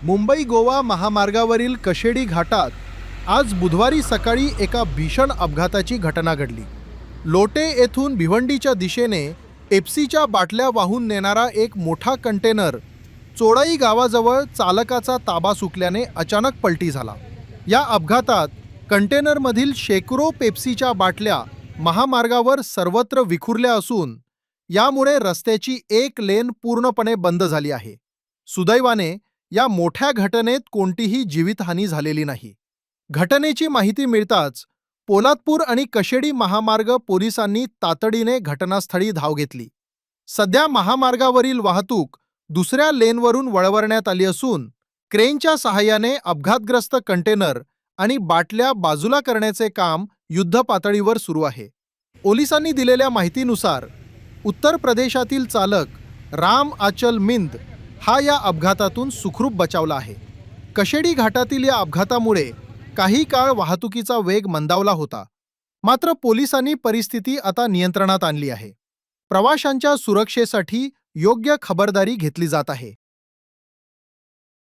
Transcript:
मुंबई गोवा महामार्गावरील कशेडी घाटात आज बुधवारी सकाळी एका भीषण अपघाताची घटना घडली. लोटे येथून भिवंडीच्या दिशेने पेप्सीच्या बाटल्या वाहून नेणारा एक मोठा कंटेनर चोडाई गावाजवळ चालकाचा ताबा सुटल्याने अचानक पलटी झाला. या अपघातात कंटेनरमधील शेकडो पेप्सीच्या बाटल्या महामार्गावर सर्वत्र विखुरल्या असून यामुळे रस्त्याची एक लेन पूर्णपणे बंद झाली आहे. सुदैवाने या मोठ्या घटनेत कोणतीही जीवितहानी झालेली नाही. घटनेची माहिती मिळताच पोलादपूर आणि कशेडी महामार्ग पोलिसांनी तातडीने घटनास्थळी धाव घेतली. सध्या महामार्गावरील वाहतूक दुसऱ्या लेनवरून वळवण्यात आली असून क्रेनच्या सहाय्याने अपघातग्रस्त कंटेनर आणि बाटल्या बाजूला करण्याचे काम युद्धपातळीवर सुरू आहे. पोलिसांनी दिलेल्या माहितीनुसार उत्तर प्रदेशातील चालक राम आचल मिंद हा या अपघातातून सुखरूप बचावला आहे. कशेडी घाटातील या अपघातामुळे काही काळ वाहतुकीचा वेग मंदावला होता. मात्र पोलिसांनी परिस्थिती आता नियंत्रणात आणली आहे. प्रवाशांच्या सुरक्षेसाठी योग्य खबरदारी घेतली जात आहे.